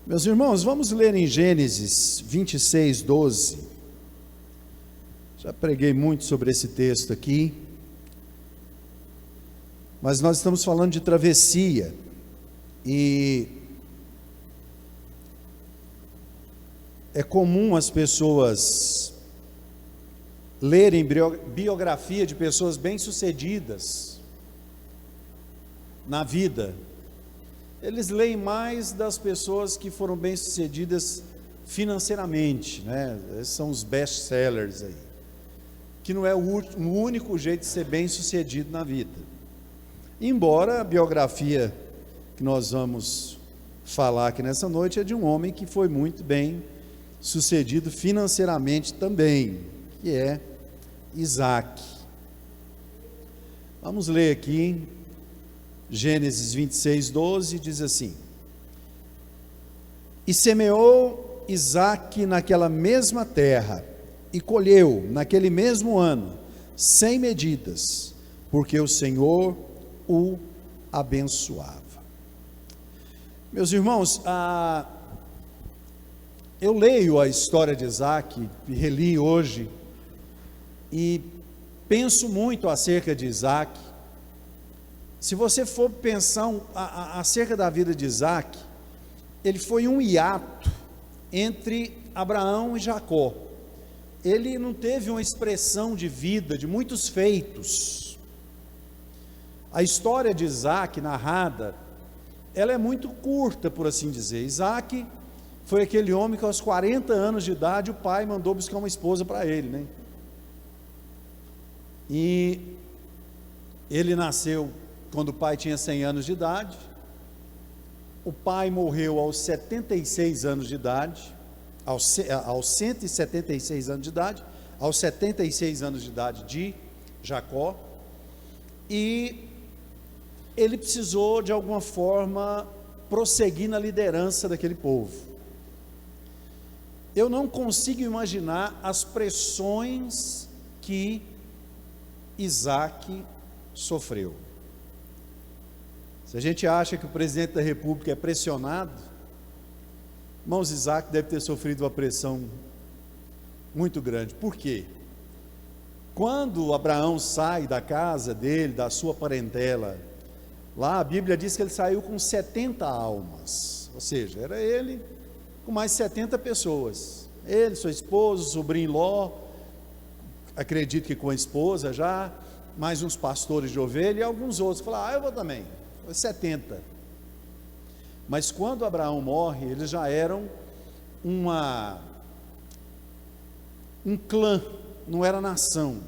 Meus irmãos, vamos ler em Gênesis 26, 12. Já preguei muito sobre esse texto aqui, mas nós estamos falando de travessia, e é comum as pessoas lerem biografia de pessoas bem-sucedidas na vida. Eles leem mais das pessoas que foram bem-sucedidas financeiramente, né? Esses são os best-sellers aí, que não é o único jeito de ser bem-sucedido na vida. Embora a biografia que nós vamos falar aqui nessa noite é de um homem que foi muito bem-sucedido financeiramente também, que é Isaac. Vamos ler aqui Gênesis 26, 12, diz assim: E semeou Isaque naquela mesma terra, e colheu naquele mesmo ano, 100 medidas, porque o Senhor o abençoava. Meus irmãos, eu leio a história de Isaque, e reli hoje, e penso muito acerca de Isaque. Se você for pensar acerca da vida de Isaque, ele foi um hiato entre Abraão e Jacó. Ele não teve uma expressão de vida, de muitos feitos. A história de Isaque narrada, ela é muito curta, por assim dizer. Isaque foi aquele homem que aos 40 anos de idade o pai mandou buscar uma esposa para ele, né? E ele nasceu quando o pai tinha 100 anos de idade, o pai morreu aos 76 anos de idade, aos 176 anos de idade, aos 76 anos de idade de Jacó, e ele precisou de alguma forma prosseguir na liderança daquele povo. Eu não consigo imaginar as pressões que Isaque sofreu. Se a gente acha que o presidente da república é pressionado, irmãos, Isaque deve ter sofrido uma pressão muito grande. Por quê? Quando Abraão sai da casa dele, da sua parentela, lá a Bíblia diz que ele saiu com 70 almas, ou seja, era ele com mais 70 pessoas, ele, sua esposa, o sobrinho Ló, acredito que com a esposa já, mais uns pastores de ovelha e alguns outros, falaram, eu vou também, foi 70, mas quando Abraão morre, eles já eram um clã, não era nação.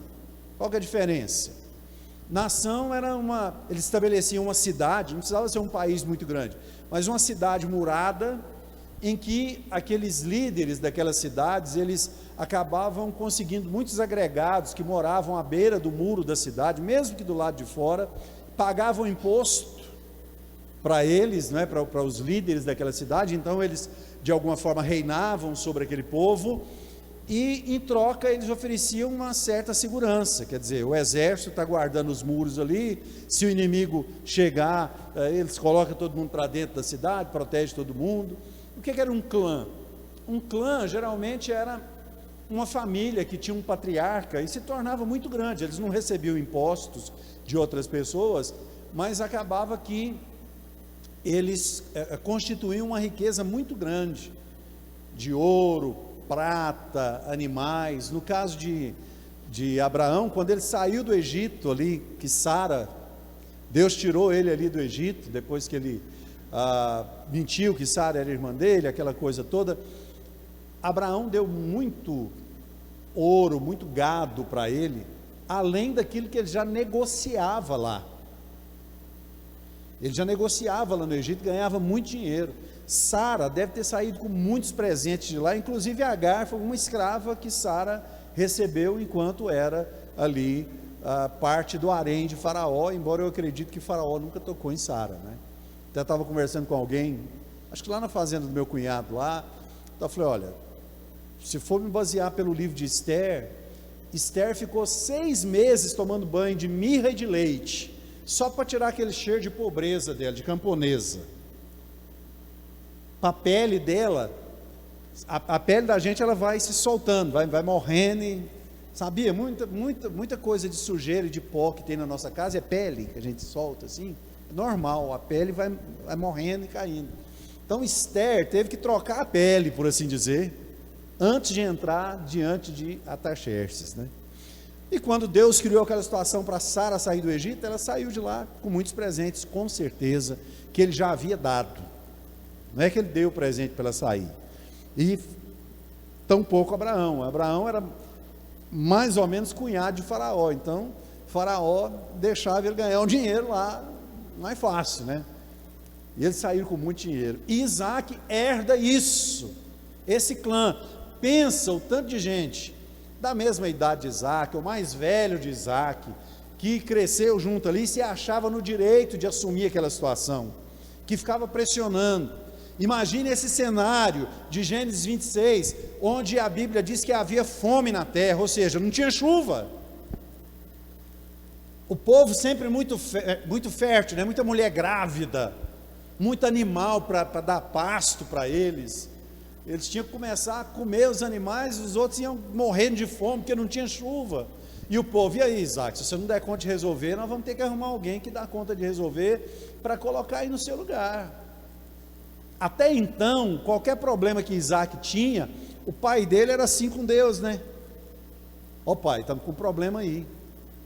Qual que é a diferença? Nação era eles estabeleciam uma cidade, não precisava ser um país muito grande, mas uma cidade murada, em que aqueles líderes daquelas cidades, eles acabavam conseguindo muitos agregados que moravam à beira do muro da cidade, mesmo que do lado de fora, pagavam imposto para eles, né, para os líderes daquela cidade. Então eles de alguma forma reinavam sobre aquele povo, e em troca eles ofereciam uma certa segurança, quer dizer, o exército está guardando os muros ali, se o inimigo chegar, eles colocam todo mundo para dentro da cidade, protege todo mundo. O que era um clã? Um clã geralmente era uma família que tinha um patriarca e se tornava muito grande. Eles não recebiam impostos de outras pessoas, mas acabava que eles constituíam uma riqueza muito grande, de ouro, prata, animais. No caso de Abraão, quando ele saiu do Egito ali, que Sara, Deus tirou ele ali do Egito, depois que ele mentiu que Sara era irmã dele, aquela coisa toda, Abraão deu muito ouro, muito gado para ele, além daquilo que ele já negociava lá. Ele já negociava lá no Egito, ganhava muito dinheiro. Sara deve ter saído com muitos presentes de lá, inclusive Agar foi uma escrava que Sara recebeu enquanto era ali parte do harém de Faraó, embora eu acredite que Faraó nunca tocou em Sara, né? Até estava conversando com alguém, acho que lá na fazenda do meu cunhado lá, então eu falei, olha, se for me basear pelo livro de Esther, Esther ficou 6 meses tomando banho de mirra e de leite, só para tirar aquele cheiro de pobreza dela, de camponesa. a pele dela, a pele da gente, ela vai se soltando, vai morrendo, sabia? Muita coisa de sujeira e de pó que tem na nossa casa é pele, que a gente solta assim, é normal, a pele vai morrendo e caindo. Então Esther teve que trocar a pele, por assim dizer, antes de entrar diante de Artaxerxes, né? E quando Deus criou aquela situação para Sara sair do Egito, ela saiu de lá com muitos presentes, com certeza, que ele já havia dado. Não é que ele deu presente para ela sair. E tampouco Abraão. Abraão era mais ou menos cunhado de Faraó. Então, Faraó deixava ele ganhar um dinheiro lá, mais fácil, né? E eles saíram com muito dinheiro. E Isaac herda isso, esse clã. Pensa o tanto de gente da mesma idade de Isaac, o mais velho de Isaac, que cresceu junto ali e se achava no direito de assumir aquela situação, que ficava pressionando. Imagine esse cenário de Gênesis 26, onde a Bíblia diz que havia fome na terra, ou seja, não tinha chuva. O povo sempre muito fértil, né? Muita mulher grávida, muito animal para dar pasto para eles. Eles tinham que começar a comer os animais, os outros iam morrendo de fome, porque não tinha chuva. E o povo, e aí, Isaac, se você não der conta de resolver, nós vamos ter que arrumar alguém que dá conta de resolver, para colocar aí no seu lugar. Até então, qualquer problema que Isaac tinha, o pai dele era assim com Deus, né? Ó pai, estamos com um problema aí.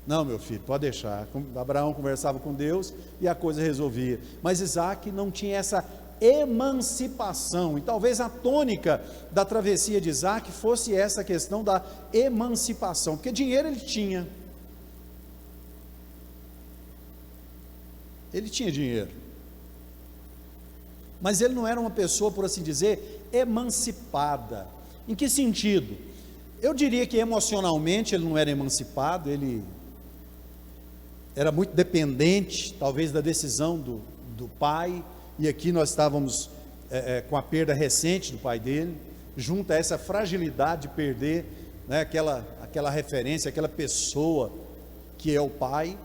Não, meu filho, pode deixar. Abraão conversava com Deus e a coisa resolvia. Mas Isaac não tinha essa emancipação, e talvez a tônica da travessia de Isaac fosse essa questão da emancipação, porque dinheiro ele tinha dinheiro, mas ele não era uma pessoa, por assim dizer, emancipada. Em que sentido? Eu diria que emocionalmente ele não era emancipado, ele era muito dependente, talvez, da decisão do pai. E aqui nós estávamos com a perda recente do pai dele, junto a essa fragilidade de perder, né, aquela referência, aquela pessoa que é o pai.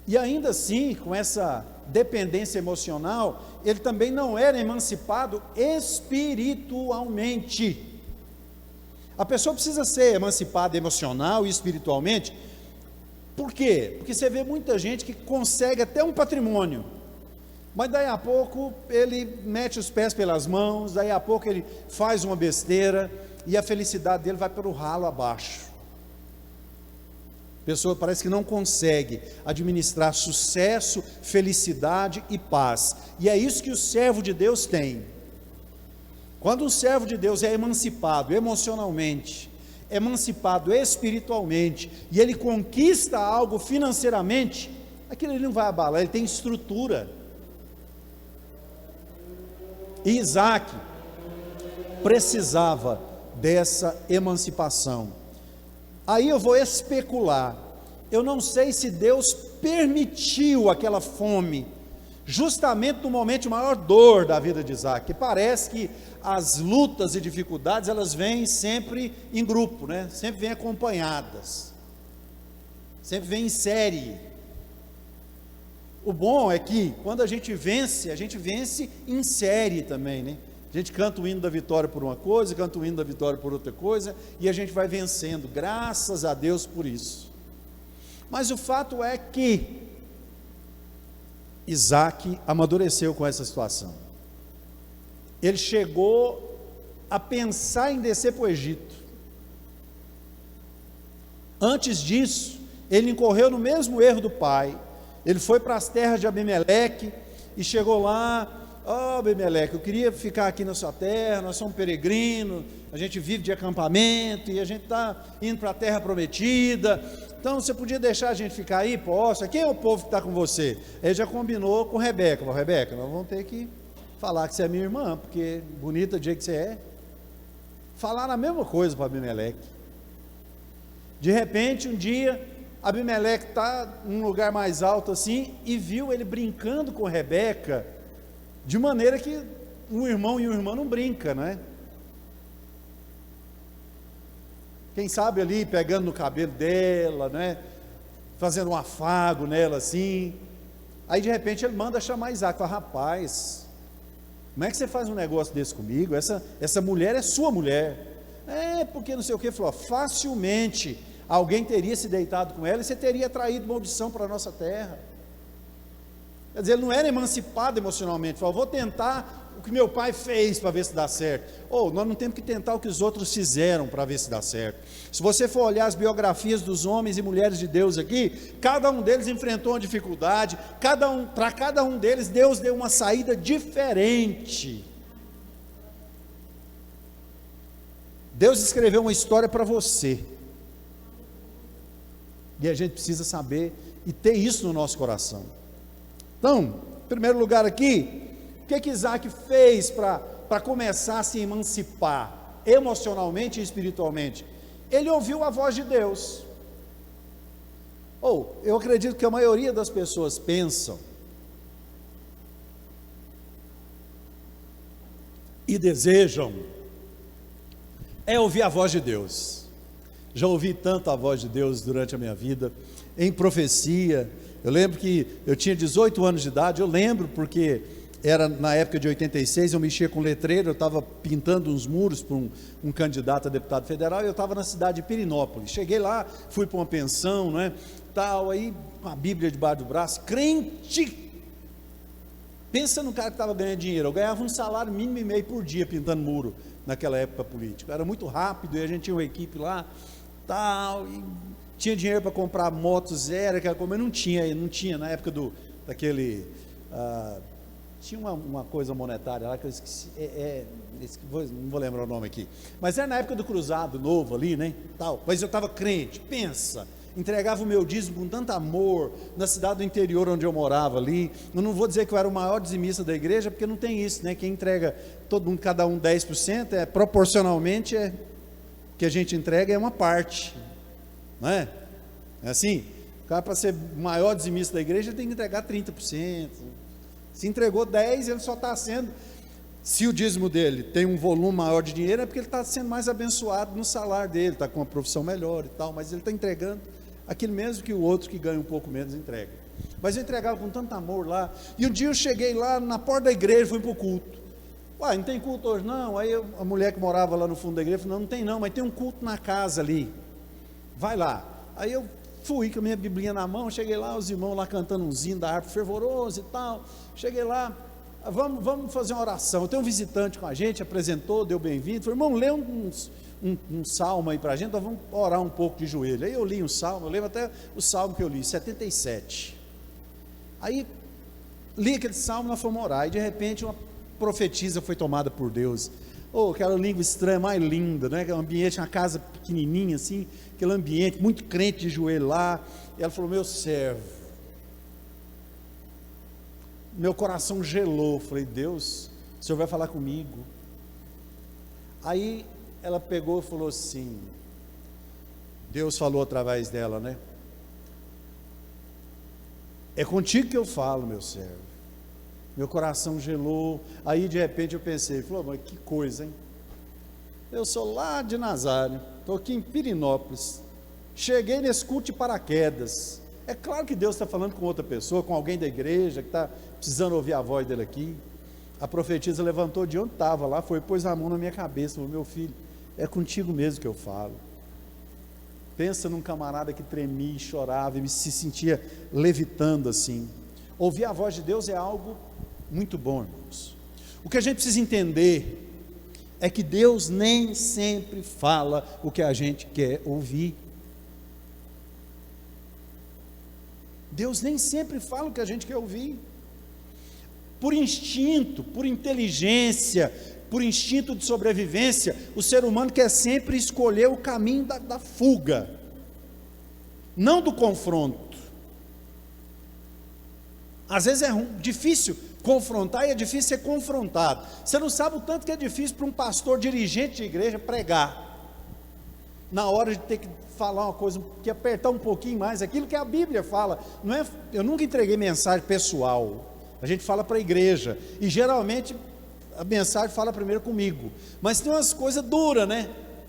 E ainda assim, com essa dependência emocional, ele também não era emancipado espiritualmente. A pessoa precisa ser emancipada emocional e espiritualmente. Por quê? Porque você vê muita gente que consegue até um patrimônio, mas daí a pouco ele mete os pés pelas mãos, daí a pouco ele faz uma besteira e a felicidade dele vai pelo ralo abaixo. A pessoa parece que não consegue administrar sucesso, felicidade e paz. E é isso que o servo de Deus tem. Quando um servo de Deus é emancipado emocionalmente, emancipado espiritualmente, e ele conquista algo financeiramente, aquilo ele não vai abalar, ele tem estrutura. E Isaac precisava dessa emancipação. Aí eu vou especular, eu não sei se Deus permitiu aquela fome, justamente no momento de maior dor da vida de Isaac, que parece que as lutas e dificuldades, elas vêm sempre em grupo, né? Sempre vêm acompanhadas, sempre vêm em série. O bom é que, quando a gente vence em série também, né? A gente canta o hino da vitória por uma coisa, canta o hino da vitória por outra coisa, e a gente vai vencendo, graças a Deus por isso. Mas o fato é que Isaac amadureceu com essa situação. Ele chegou a pensar em descer para o Egito. Antes disso, ele incorreu no mesmo erro do pai. Ele foi para as terras de Abimeleque e chegou lá: ó, Abimeleque, eu queria ficar aqui na sua terra, nós somos peregrinos, a gente vive de acampamento e a gente está indo para a terra prometida, então você podia deixar a gente ficar aí? Posso. Quem é o povo que está com você? Ele já combinou com Rebeca. Falou: Rebeca, nós vamos ter que falar que você é minha irmã, porque bonita do jeito que você é. Falaram a mesma coisa para Abimeleque. De repente, um dia, Abimeleque está num lugar mais alto assim, e viu ele brincando com Rebeca, de maneira que um irmão e uma irmã não brincam, não é? Quem sabe ali pegando no cabelo dela, né? Fazendo um afago nela assim. Aí de repente ele manda chamar Isaac, fala: rapaz, Como é que você faz um negócio desse comigo? Essa mulher é sua mulher. Porque não sei o que. Falou: facilmente alguém teria se deitado com ela e você teria traído maldição para a nossa terra. Quer dizer, ele não era emancipado emocionalmente. Falou: vou tentar o que meu pai fez para ver se dá certo. Nós não temos que tentar o que os outros fizeram para ver se dá certo. Se você for olhar as biografias dos homens e mulheres de Deus aqui, cada um deles enfrentou uma dificuldade, para cada um deles Deus deu uma saída diferente. Deus escreveu uma história para você, e a gente precisa saber e ter isso no nosso coração. Então, em primeiro lugar aqui, o que Isaac fez para começar a se emancipar emocionalmente e espiritualmente? Ele ouviu a voz de Deus. Eu acredito que a maioria das pessoas pensam e desejam ouvir a voz de Deus. Já ouvi tanto a voz de Deus durante a minha vida, em profecia. Eu lembro que eu tinha 18 anos de idade, eu lembro porque era na época de 86, eu mexia com letreiro, eu estava pintando uns muros para um candidato a deputado federal, e eu estava na cidade de Pirinópolis. Cheguei lá, fui para uma pensão, aí uma Bíblia debaixo do braço, crente. Pensa no cara que estava ganhando dinheiro. Eu ganhava um salário mínimo e meio por dia pintando muro naquela época política. Era muito rápido, e a gente tinha uma equipe lá, e tinha dinheiro para comprar moto zero, mas não tinha na época daquele... tinha uma coisa monetária lá que eu esqueci, não vou lembrar o nome aqui, mas era na época do cruzado novo ali, mas eu estava crente. Pensa, entregava o meu dízimo com tanto amor, na cidade do interior onde eu morava ali. Eu não vou dizer que eu era o maior dizimista da igreja, porque não tem isso, quem entrega, todo mundo, cada um 10%, proporcionalmente, que a gente entrega é uma parte, não é? É assim, o cara, para ser o maior dizimista da igreja, tem que entregar 30%, se entregou 10%, ele só está sendo, se o dízimo dele tem um volume maior de dinheiro, é porque ele está sendo mais abençoado no salário dele, está com uma profissão melhor e tal, mas ele está entregando aquilo mesmo que o outro que ganha um pouco menos entrega. Mas eu entregava com tanto amor lá, e um dia eu cheguei lá na porta da igreja, fui para o culto. Não tem culto hoje não? Aí a mulher que morava lá no fundo da igreja falou: não tem não, mas tem um culto na casa ali, vai lá. Aí eu fui com a minha biblinha na mão, cheguei lá, os irmãos lá cantando um hino da harpa fervoroso e tal. Cheguei lá, vamos fazer uma oração. Eu tenho um visitante com a gente, apresentou, deu bem-vindo. Falei: irmão, lê um salmo aí para a gente, nós vamos orar um pouco de joelho. Aí eu li um salmo, eu lembro até o salmo que eu li, 77. Aí li aquele salmo, nós fomos orar, e de repente uma profetisa foi tomada por Deus. Aquela língua estranha, mais linda, aquele ambiente, uma casa pequenininha assim, aquele ambiente, muito crente de joelho lá. E ela falou: meu servo, meu coração gelou. Falei: Deus, o Senhor vai falar comigo? Aí ela pegou e falou assim, Deus falou através dela, é contigo que eu falo, meu servo. Meu coração gelou. Aí de repente eu pensei, mas que coisa, hein? Eu sou lá de Nazaré, estou aqui em Pirinópolis, cheguei nesse culto de paraquedas. É claro que Deus está falando com outra pessoa, com alguém da igreja que está precisando ouvir a voz dele aqui. A profetisa levantou de onde estava lá, pôs a mão na minha cabeça, falou: meu filho, é contigo mesmo que eu falo. Pensa num camarada que tremia e chorava e se sentia levitando assim. Ouvir a voz de Deus é algo muito bom, irmãos. O que a gente precisa entender é que Deus nem sempre fala o que a gente quer ouvir. Deus nem sempre fala o que a gente quer ouvir. Por instinto, por inteligência, por instinto de sobrevivência, o ser humano quer sempre escolher o caminho da fuga, não do confronto. Às vezes é difícil confrontar e é difícil ser confrontado. Você não sabe o tanto que é difícil para um pastor dirigente de igreja pregar, na hora de ter que falar uma coisa, que apertar um pouquinho mais, aquilo que a Bíblia fala. Eu nunca entreguei mensagem pessoal, a gente fala para a igreja, e geralmente a mensagem fala primeiro comigo, mas tem umas coisas duras,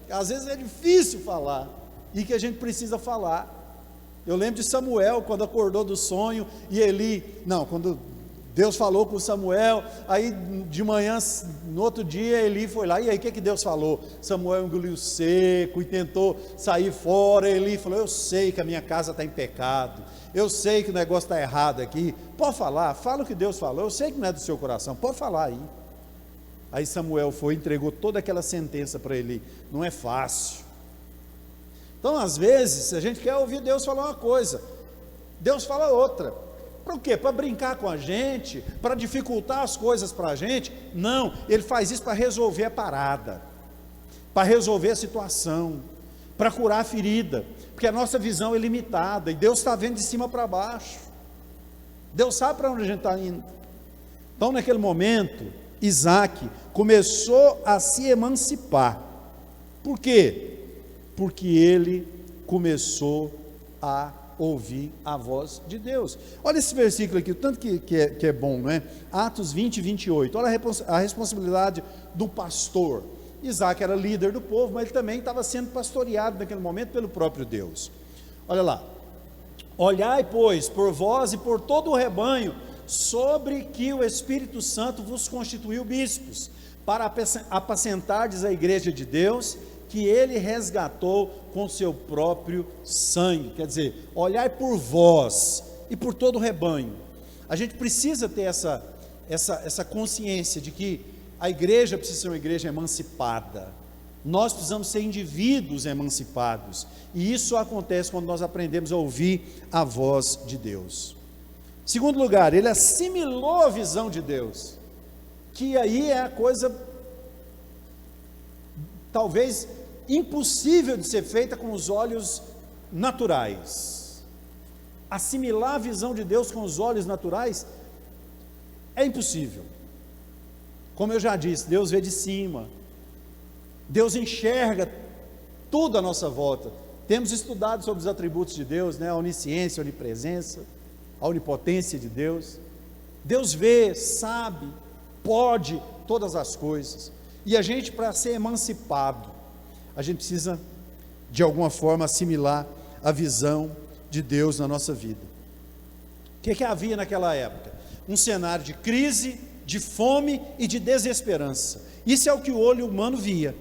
às vezes é difícil falar, e que a gente precisa falar. Eu lembro de Samuel, quando acordou do sonho, e Eli, quando Deus falou com Samuel, aí de manhã, no outro dia, Eli foi lá, e aí o que Deus falou? Samuel engoliu seco e tentou sair fora. Eli falou: eu sei que a minha casa está em pecado, eu sei que o negócio está errado aqui, pode falar, fala o que Deus falou, eu sei que não é do seu coração, pode falar aí. Aí Samuel foi e entregou toda aquela sentença para Eli. Não é fácil. Então às vezes a gente quer ouvir Deus falar uma coisa, Deus fala outra. Para o quê? Para brincar com a gente, para dificultar as coisas para a gente? Não, Ele faz isso para resolver a parada, para resolver a situação, para curar a ferida, porque a nossa visão é limitada, e Deus está vendo de cima para baixo, Deus sabe para onde a gente está indo. Então naquele momento, Isaac começou a se emancipar. Por quê? Porque ele começou a ouvir a voz de Deus. Olha esse versículo aqui, o tanto que é bom, não é? Atos 20, 28, olha a responsabilidade do pastor. Isaac era líder do povo, mas ele também estava sendo pastoreado naquele momento pelo próprio Deus. Olha lá: olhai, pois, por vós e por todo o rebanho, sobre que o Espírito Santo vos constituiu bispos, para apacentardes a igreja de Deus, que ele resgatou com seu próprio sangue. Quer dizer, olhai por vós e por todo o rebanho. A gente precisa ter essa consciência de que a igreja precisa ser uma igreja emancipada. Nós precisamos ser indivíduos emancipados, e isso acontece quando nós aprendemos a ouvir a voz de Deus. Segundo lugar, ele assimilou a visão de Deus, que aí é a coisa talvez impossível de ser feita com os olhos naturais. Assimilar a visão de Deus com os olhos naturais é impossível. Como eu já disse, Deus vê de cima, Deus enxerga tudo à nossa volta. Temos estudado sobre os atributos de Deus, né? A onisciência, a onipresença, a onipotência de Deus. Deus vê, sabe, pode todas as coisas. E a gente, para ser emancipado, a gente precisa de alguma forma assimilar a visão de Deus na nossa vida. O que havia naquela época? Um cenário de crise, de fome e de desesperança. Isso é o que o olho humano via.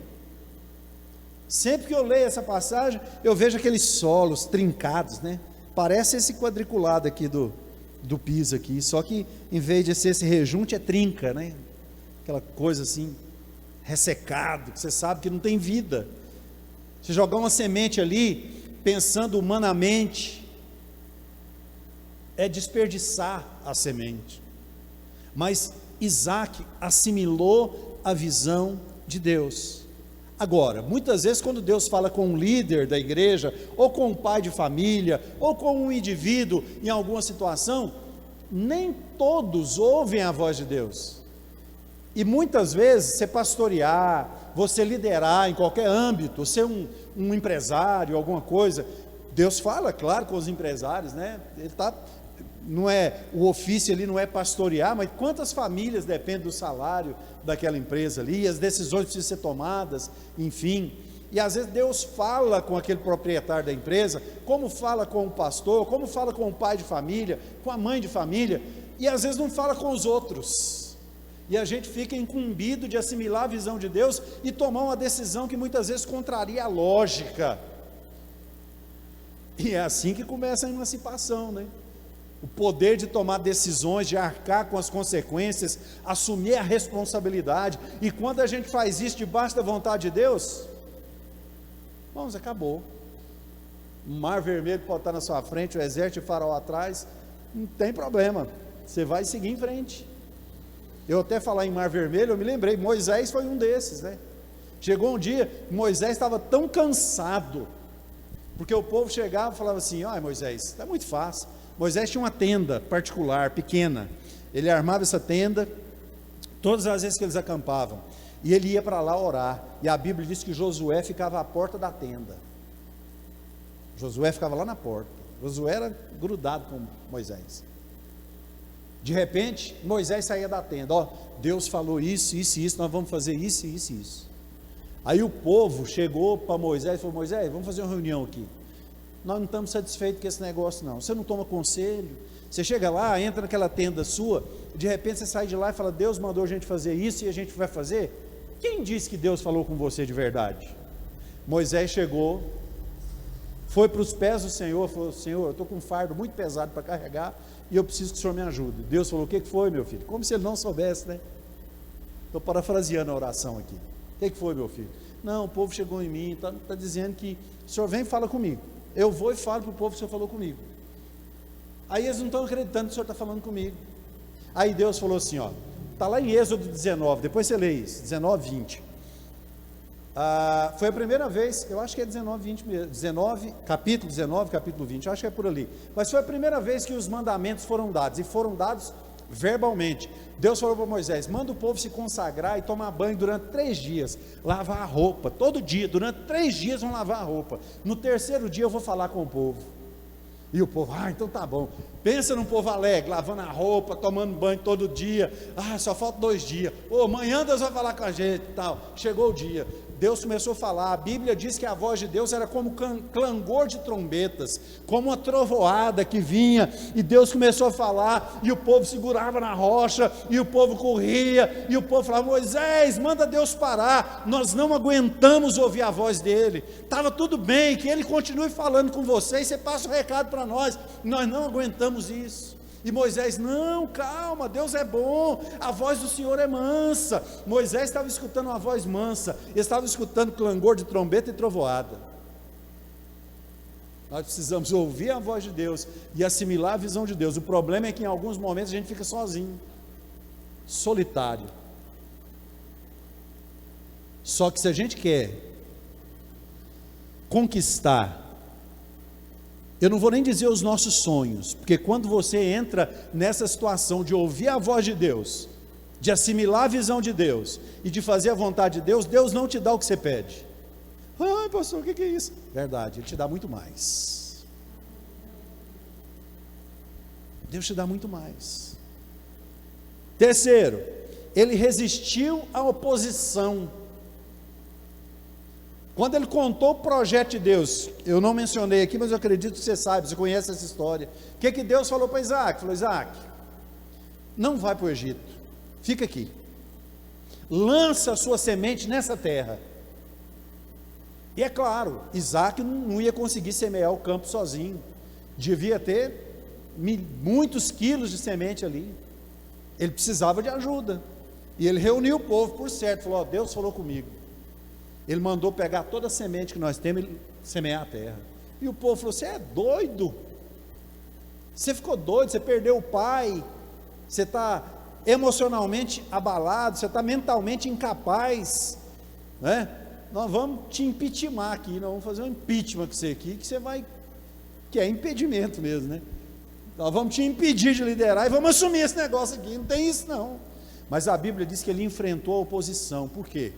Sempre que eu leio essa passagem, eu vejo aqueles solos trincados, né? Parece esse quadriculado aqui do piso aqui, só que em vez de ser esse rejunte, é trinca, né? Aquela coisa assim, ressecado, que você sabe que não tem vida. Você jogar uma semente ali, pensando humanamente, é desperdiçar a semente. Mas Isaac assimilou a visão de Deus. Agora, muitas vezes quando Deus fala com um líder da igreja, ou com um pai de família, ou com um indivíduo em alguma situação, nem todos ouvem a voz de Deus. E muitas vezes você pastorear, você liderar em qualquer âmbito, ser um empresário, alguma coisa, Deus fala, claro, com os empresários, né? Não é, o ofício ali não é pastorear, mas quantas famílias dependem do salário daquela empresa ali, e as decisões precisam ser tomadas, enfim. E às vezes Deus fala com aquele proprietário da empresa, como fala com o pastor, como fala com o pai de família, com a mãe de família, e às vezes não fala com os outros. E a gente fica incumbido de assimilar a visão de Deus e tomar uma decisão que muitas vezes contraria a lógica. E é assim que começa a emancipação, né? O poder de tomar decisões, de arcar com as consequências, assumir a responsabilidade. E quando a gente faz isso debaixo da vontade de Deus, vamos, acabou. O mar vermelho pode estar na sua frente, o exército de Faraó atrás, não tem problema, você vai seguir em frente. Eu até falar em mar vermelho, eu me lembrei, Moisés foi um desses, né? Chegou um dia, Moisés estava tão cansado, porque o povo chegava e falava assim: ah, Moisés, está muito fácil. Moisés tinha uma tenda particular, pequena, ele armava essa tenda, todas as vezes que eles acampavam, e ele ia para lá orar, e a Bíblia diz que Josué ficava à porta da tenda, Josué ficava lá na porta, Josué era grudado com Moisés. De repente, Moisés saía da tenda, ó, Deus falou isso, isso e isso, nós vamos fazer isso, isso e isso. Aí o povo chegou para Moisés e falou: Moisés, vamos fazer uma reunião aqui. nós não estamos satisfeitos com esse negócio não. Você não toma conselho, você chega lá, entra naquela tenda sua, de repente você sai de lá e fala, Deus mandou a gente fazer isso e a gente vai fazer? Quem disse que Deus falou com você de verdade? Moisés chegou, foi para os pés do Senhor, falou, Senhor, eu estou com um fardo muito pesado para carregar, e eu preciso que o Senhor me ajude. Deus falou, o que foi, meu filho? Como se ele não soubesse, né? Estou parafraseando a oração aqui. O que foi, meu filho? Não, o povo chegou em mim, está dizendo que o Senhor vem e fala comigo. Eu vou e falo para o povo que o Senhor falou comigo. Aí eles não estão acreditando que o Senhor está falando comigo. Aí Deus falou assim, ó, está lá em Êxodo 19, depois você lê isso, 19, 20. Foi a primeira vez, eu acho que é 19, 20 mesmo, capítulo 19, capítulo 20, eu acho que é por ali. Mas foi a primeira vez que os mandamentos foram dados, e foram dados verbalmente. Deus falou para Moisés, manda o povo se consagrar e tomar banho durante 3 dias, lavar a roupa, todo dia, durante 3 dias vão lavar a roupa, no terceiro dia eu vou falar com o povo. E o povo, então tá bom. Pensa num povo alegre, lavando a roupa, tomando banho todo dia. Só falta 2 dias. Amanhã Deus vai falar com a gente e tal. Chegou o dia, Deus começou a falar. A Bíblia diz que a voz de Deus era como clangor de trombetas, como uma trovoada que vinha, e Deus começou a falar, e o povo segurava na rocha, e o povo corria, e o povo falava, Moisés, manda Deus parar, nós não aguentamos ouvir a voz dele, estava tudo bem, que ele continue falando com vocês, você passa o recado para nós não aguentamos isso. E Moisés, não, calma, Deus é bom, a voz do Senhor é mansa. Moisés estava escutando uma voz mansa, ele estava escutando clangor de trombeta e trovoada. Nós precisamos ouvir a voz de Deus e assimilar a visão de Deus. O problema é que em alguns momentos a gente fica sozinho, solitário. Só que se a gente quer conquistar, eu não vou nem dizer os nossos sonhos, porque quando você entra nessa situação de ouvir a voz de Deus, de assimilar a visão de Deus e de fazer a vontade de Deus, Deus não te dá o que você pede. Pastor, o que é isso? Verdade, Ele te dá muito mais. Deus te dá muito mais. Terceiro, Ele resistiu à oposição. Quando ele contou o projeto de Deus, eu não mencionei aqui, mas eu acredito que você sabe, você conhece essa história. O que Deus falou para Isaac? Falou, Isaac, não vai para o Egito, fica aqui, lança a sua semente nessa terra. E é claro, Isaac não ia conseguir semear o campo sozinho, devia ter muitos quilos de semente ali, ele precisava de ajuda, e ele reuniu o povo por certo, falou, Deus falou comigo. Ele mandou pegar toda a semente que nós temos e semear a terra. E o povo falou, você é doido, você ficou doido, você perdeu o pai, você está emocionalmente abalado, você está mentalmente incapaz, né? Nós vamos te impeachment aqui, nós vamos fazer um impeachment com você aqui, que você vai, que é impedimento mesmo, né? Nós vamos te impedir de liderar e vamos assumir esse negócio aqui, não tem isso não. Mas a Bíblia diz que ele enfrentou a oposição. Por quê?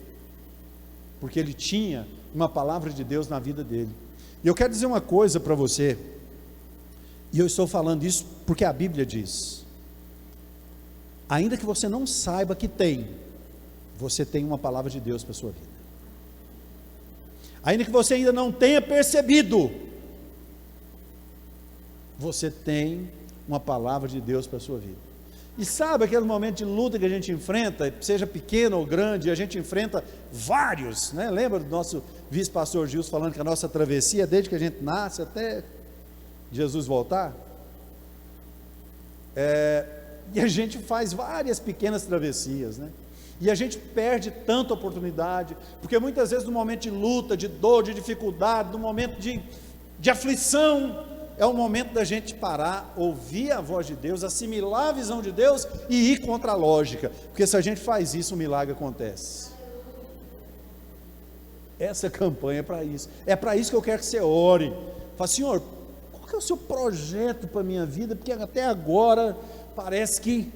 Porque ele tinha uma palavra de Deus na vida dele. E eu quero dizer uma coisa para você, e eu estou falando isso porque a Bíblia diz, ainda que você não saiba que tem, você tem uma palavra de Deus para a sua vida. Ainda que você ainda não tenha percebido, você tem uma palavra de Deus para a sua vida. E sabe aquele momento de luta que a gente enfrenta, seja pequeno ou grande, a gente enfrenta vários, né? Lembra do nosso vice-pastor Gilson falando que a nossa travessia, desde que a gente nasce até Jesus voltar, e a gente faz várias pequenas travessias, né? E a gente perde tanta oportunidade, porque muitas vezes no momento de luta, de dor, de dificuldade, no momento de aflição, é o momento da gente parar, ouvir a voz de Deus, assimilar a visão de Deus e ir contra a lógica, porque se a gente faz isso, um milagre acontece. Essa campanha é para isso que eu quero que você ore. Fala, Senhor, qual que é o seu projeto para a minha vida? Porque até agora parece que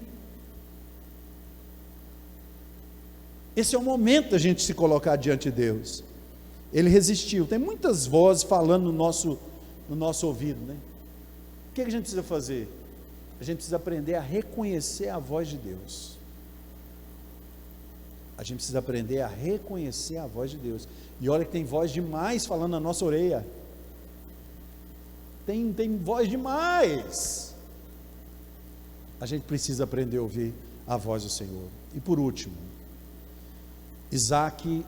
esse é o momento da gente se colocar diante de Deus. Ele resistiu. Tem muitas vozes falando no nosso ouvido, né? O que a gente precisa fazer? A gente precisa aprender a reconhecer a voz de Deus. A gente precisa aprender a reconhecer a voz de Deus. E olha que tem voz demais falando na nossa orelha. tem voz demais. A gente precisa aprender a ouvir a voz do Senhor. E por último, Isaac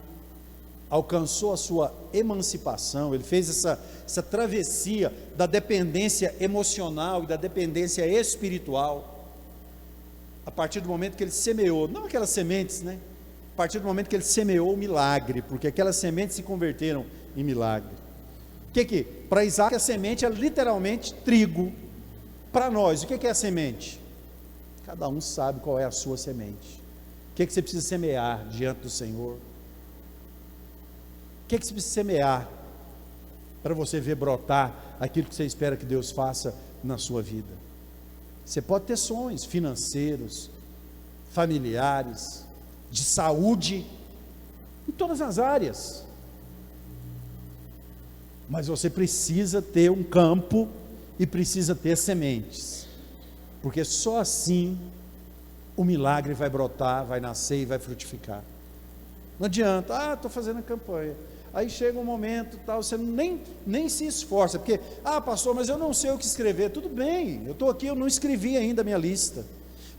alcançou a sua emancipação, ele fez essa travessia da dependência emocional e da dependência espiritual, a partir do momento que ele semeou, não aquelas sementes, né? A partir do momento que ele semeou o milagre, porque aquelas sementes se converteram em milagre. Para Isaac a semente é literalmente trigo. Para nós, o que é a semente? Cada um sabe qual é a sua semente. O que você precisa semear diante do Senhor? O que você precisa semear para você ver brotar aquilo que você espera que Deus faça na sua vida? Você pode ter sonhos financeiros, familiares, de saúde, em todas as áreas, mas você precisa ter um campo e precisa ter sementes, porque só assim o milagre vai brotar, vai nascer e vai frutificar. Não adianta, estou fazendo a campanha, aí chega um momento, tal, você nem se esforça, porque, pastor, mas eu não sei o que escrever. Tudo bem, eu estou aqui, eu não escrevi ainda a minha lista,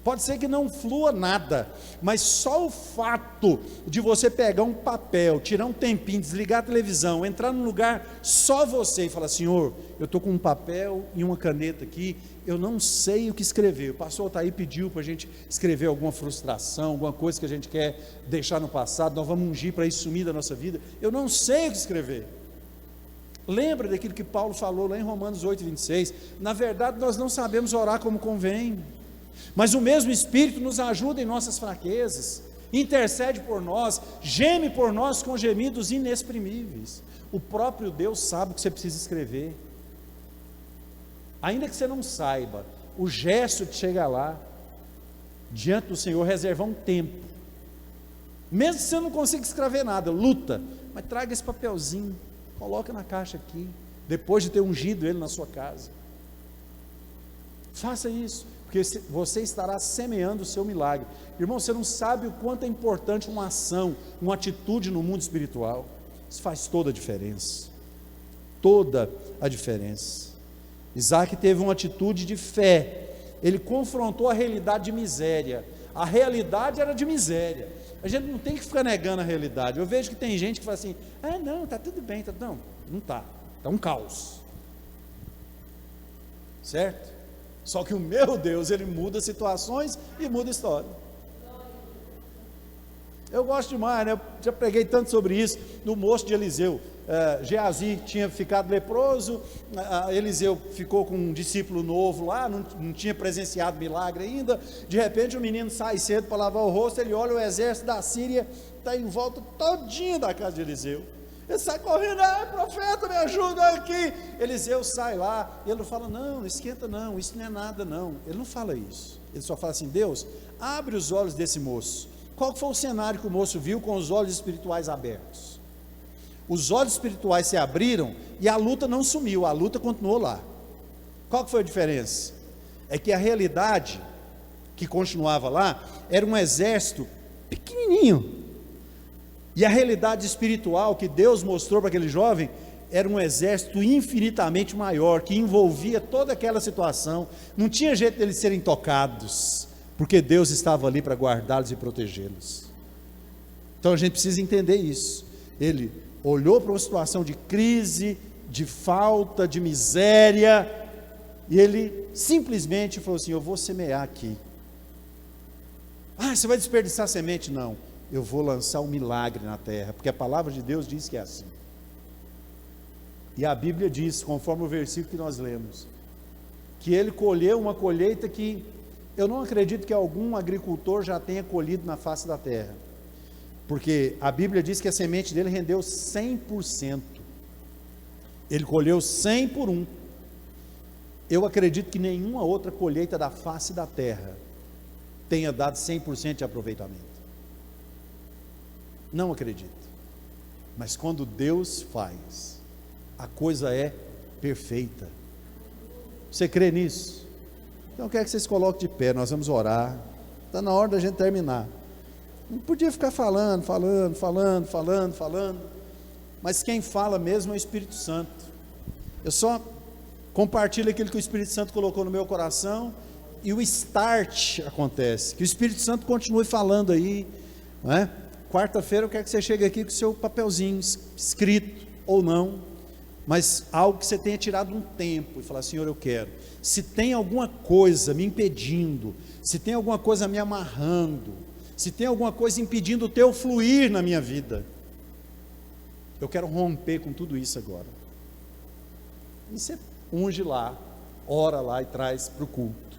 pode ser que não flua nada, mas só o fato de você pegar um papel, tirar um tempinho, desligar a televisão, entrar num lugar só você e falar: Senhor, eu estou com um papel e uma caneta aqui, eu não sei o que escrever. O pastor está aí, pediu para a gente escrever alguma frustração, alguma coisa que a gente quer deixar no passado, nós vamos ungir para isso sumir da nossa vida. Eu não sei o que escrever. Lembra daquilo que Paulo falou lá em Romanos 8:26, na verdade nós não sabemos orar como convém, mas o mesmo Espírito nos ajuda em nossas fraquezas, intercede por nós, geme por nós com gemidos inexprimíveis. O próprio Deus sabe o que você precisa escrever, ainda que você não saiba, o gesto de chegar lá, diante do Senhor, reservar um tempo, mesmo que você não consiga escrever nada, luta, mas traga esse papelzinho, coloca na caixa aqui, depois de ter ungido ele na sua casa, faça isso, porque você estará semeando o seu milagre. Irmão, você não sabe o quanto é importante uma ação, uma atitude no mundo espiritual. Isso faz toda a diferença, toda a diferença. Isaac teve uma atitude de fé, ele confrontou a realidade de miséria. A realidade era de miséria, a gente não tem que ficar negando a realidade. Eu vejo que tem gente que fala assim: não, está tudo bem, não está, está um caos, certo? Só que o meu Deus, ele muda situações e muda história. Eu gosto demais, né? Eu já preguei tanto sobre isso, no moço de Eliseu. Geazi tinha ficado leproso, Eliseu ficou com um discípulo novo lá, não tinha presenciado milagre ainda. De repente o menino sai cedo para lavar o rosto, ele olha, o exército da Síria está em volta todinho da casa de Eliseu. Ele sai correndo: profeta, me ajuda aqui. Eliseu sai lá, ele não fala: não esquenta não, isso não é nada não. Ele não fala isso, ele só fala assim: Deus, abre os olhos desse moço. Qual foi o cenário que o moço viu com os olhos espirituais abertos? Os olhos espirituais se abriram e a luta não sumiu, a luta continuou lá. Qual que foi a diferença? É que a realidade que continuava lá era um exército pequenininho, e a realidade espiritual que Deus mostrou para aquele jovem era um exército infinitamente maior, que envolvia toda aquela situação. Não tinha jeito deles serem tocados, porque Deus estava ali para guardá-los e protegê-los. Então a gente precisa entender isso. Ele olhou para uma situação de crise, de falta, de miséria, e ele simplesmente falou assim: eu vou semear aqui. Você vai desperdiçar semente? Não, eu vou lançar um milagre na terra, porque a palavra de Deus diz que é assim. E a Bíblia diz, conforme o versículo que nós lemos, que ele colheu uma colheita que eu não acredito que algum agricultor já tenha colhido na face da terra, porque a Bíblia diz que a semente dele rendeu 100%, ele colheu 100 por 1. Eu acredito que nenhuma outra colheita da face da terra tenha dado 100% de aproveitamento, não acredito. Mas quando Deus faz, a coisa é perfeita. Você crê nisso? Então eu quero que vocês coloquem de pé, nós vamos orar. Está na hora da gente terminar. Não podia ficar falando, mas quem fala mesmo é o Espírito Santo. Eu só compartilho aquilo que o Espírito Santo colocou no meu coração, e o start acontece, que o Espírito Santo continue falando aí, não é? Quarta-feira eu quero que você chegue aqui com o seu papelzinho escrito, ou não, mas algo que você tenha tirado um tempo, e falar: Senhor, eu quero, se tem alguma coisa me impedindo, se tem alguma coisa me amarrando, se tem alguma coisa impedindo o teu fluir na minha vida, eu quero romper com tudo isso agora. E você unge lá, ora lá e traz para o culto.